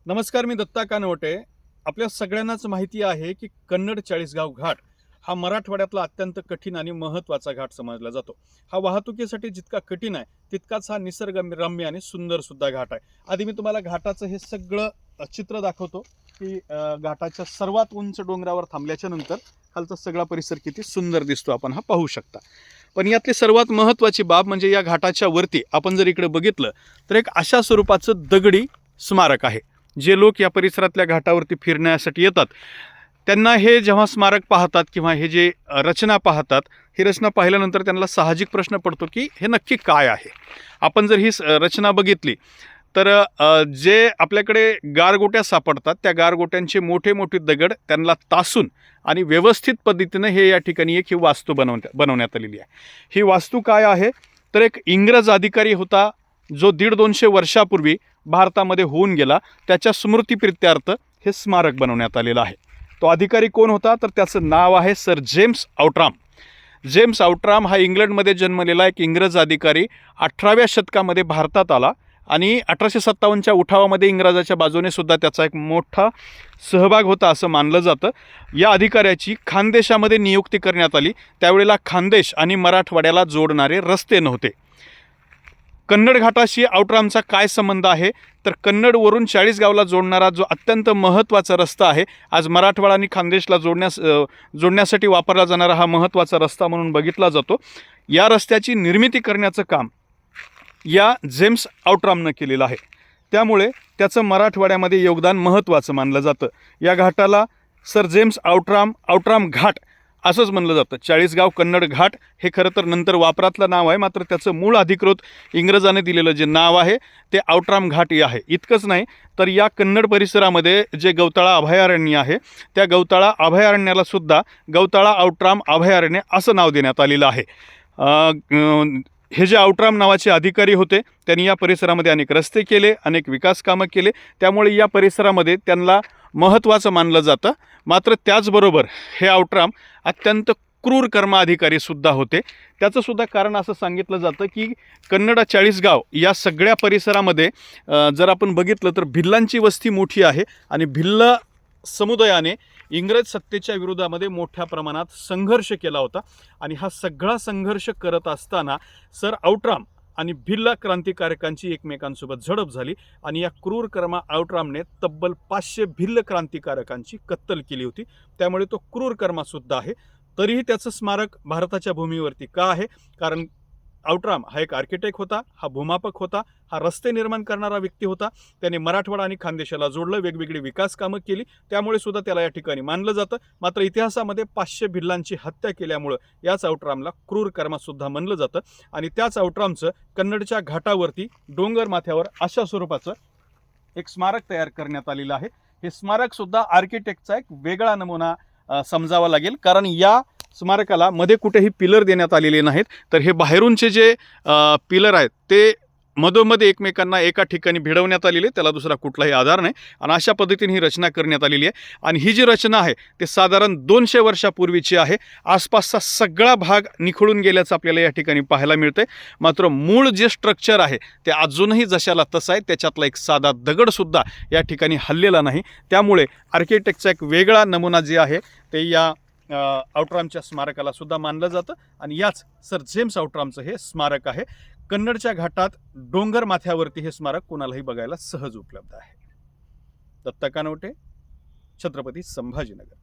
नमस्कार, मी दत्ता कानवटे. आपल्या सगळ्यांनाच माहिती आहे की कन्नड चाळीसगाव घाट हा मराठवाड्यातला अत्यंत कठीण आणि महत्त्वाचा घाट समजला जातो. हा वाहतुकीसाठी जितका कठीण आहे तितकाच हा निसर्गरम्य आणि सुंदर सुद्धा घाट आहे. आधी मी तुम्हाला घाटाचं हे सगळं चित्र दाखवतो की घाटाच्या सर्वात उंच डोंगरावर थांबल्याच्या नंतर खालचा सगळा परिसर किती सुंदर दिसतो आपण हा पाहू शकता. पण यातली सर्वात महत्त्वाची बाब म्हणजे या घाटाच्या वरती आपण जर इकडे बघितलं तर एक अशा स्वरूपाचं दगडी स्मारक आहे. जे लोक या परिसरातल्या घाटावरती फिरण्यासाठी येतात त्यांना हे जेव्हा स्मारक पाहतात किंवा हे जे रचना पाहतात, ही रचना पाहिल्यानंतर त्यांना साहजिक प्रश्न पडतो की हे नक्की काय आहे. आपण जर ही रचना बघितली तर जे आपल्याकडे गारगोट्या सापडतात त्या गारगोट्यांचे मोठे मोठे दगड त्यांना तासून आणि व्यवस्थित पद्धतीने हे या ठिकाणी एक ही वास्तू बनवण्यात आलेली आहे. ही वास्तू काय आहे तर एक इंग्रज अधिकारी होता जो 150-200 वर्षापूर्वी भारतामध्ये होऊन गेला. त्याच्या स्मृतीप्रित्यर्थ हे स्मारक बनवण्यात आलेलं आहे. तो अधिकारी कोण होता तर त्याचं नाव आहे sir James Outram. James Outram हा इंग्लंडमध्ये जन्मलेला एक इंग्रज अधिकारी 18व्या शतकामध्ये भारतात आला आणि 1857च्या उठावामध्ये इंग्रजाच्या बाजूने सुद्धा त्याचा एक मोठा सहभाग होता असं मानलं जातं. या अधिकाऱ्याची खानदेशामध्ये नियुक्ती करण्यात आली. त्यावेळेला खानदेश आणि मराठवाड्याला जोडणारे रस्ते नव्हते. कन्नड घाटाशी आउट्रामचा काय संबंध आहे तर कन्नडवरून चाळीसगावला जोडणारा जो अत्यंत महत्त्वाचा रस्ता आहे, आज मराठवाडा आणि खानदेशला जोडण्यासाठी वापरला जाणारा हा महत्त्वाचा रस्ता म्हणून बघितला जातो. या रस्त्याची निर्मिती करण्याचं काम या जेम्स आउट्रामनं केलेलं आहे. त्यामुळे त्याचं मराठवाड्यामध्ये योगदान महत्त्वाचं मानलं जातं. या घाटाला सर जेम्स आउट्राम घाट असंच म्हणलं जातं. चाळीसगाव कन्नड घाट हे खरं तर नंतर वापरातलं नाव आहे, मात्र त्याचं मूळ अधिकृत इंग्रजाने दिलेलं जे नाव आहे ते आउट्राम घाट हे आहे. इतकंच नाही तर या कन्नड परिसरामध्ये जे गौताळा अभयारण्य आहे त्या गौताळा अभयारण्याला सुद्धा गौताळा आउट्राम अभयारण्य असं नाव देण्यात आलेलं आहे. हे जे आउट्राम नावाचे अधिकारी होते त्यांनी या परिसरामध्ये अनेक रस्ते केले, अनेक विकास कामं केले. त्यामुळे या परिसरामध्ये त्यांना महत्त्वाचं मानलं जातं. मात्र त्याचबरोबर हे आउट्राम अत्यंत क्रूर कर्माधिकारी सुद्धा होते. त्याचं सुद्धा कारण असं सांगितलं जातं की कन्नड चाळीसगाव या सगळ्या परिसरामध्ये जर आपण बघितलं तर भिल्लांची वस्ती मोठी आहे आणि भिल्ल समुदायाने इंग्रज सत्तेच्या विरोधामध्ये मोठ्या प्रमाणात संघर्ष केला होता. आणि हा सगळा संघर्ष करत असताना सर आउट्राम आणि भिल्ल क्रांतिकारकांची एकमेकांसोबत झडप झाली आणि या क्रूर कर्मा आउट्रामने तब्बल 500 भिल्ल क्रांतिकारकांची कत्तल केली होती. त्यामुळे तो क्रूर कर्मासुद्धा आहे. तरीही त्याचं स्मारक भारताच्या भूमीवरती का आहे कारण आउट्राम हा एक आर्किटेक्ट होता, हा भूमापक होता, हा रस्ते निर्माण करणारा व्यक्ती होता. त्याने मराठवाडा आणि खानदेशाला जोडलं, वेगवेगळी विकास कामं केली. त्यामुळे सुद्धा त्याला या ठिकाणी मानलं जातं. मात्र इतिहासामध्ये 500 भिल्लांची हत्या केल्यामुळं याच आउट्रामला क्रूर कर्मासुद्धा म्हणलं जातं. आणि त्याच आउट्रामचं कन्नडच्या घाटावरती डोंगर माथ्यावर अशा स्वरूपाचं एक स्मारक तयार करण्यात आलेलं आहे. हे स्मारकसुद्धा आर्किटेक्टचा एक वेगळा नमुना समजावा लागेल कारण या स्मारकाला मध्ये कुठेही पिलर देण्यात आलेले नाहीत. तर हे बाहेरूनचे जे पिलर आहेत ते मधोमध्ये एकमेकांना एका ठिकाणी भिडवण्यात आलेले, त्याला दुसरा कुठलाही आधार नाही आणि अशा पद्धतीने ही रचना करण्यात आलेली आहे. आणि ही जी रचना आहे ते साधारण 200 वर्षापूर्वीची आहे. आसपासचा सगळा भाग निखळून गेल्याचं आपल्याला या ठिकाणी पाहायला मिळतंय. मात्र मूळ जे स्ट्रक्चर आहे ते अजूनही जशाला तसं आहे. त्याच्यातला एक साधा दगडसुद्धा या ठिकाणी हललेला नाही. त्यामुळे आर्किटेक्टचा एक वेगळा नमुना जे आहे ते या आउट्रामच्या स्मारकाला सुद्धा मानलं जातं. आणि याच सर जेम्स आउट्रामचं हे स्मारक आहे. कन्नडच्या घाटात डोंगर माथ्यावरती हे स्मारक कोणालाही बघायला सहज उपलब्ध आहे. दत्ता कानवटे, छत्रपती संभाजीनगर.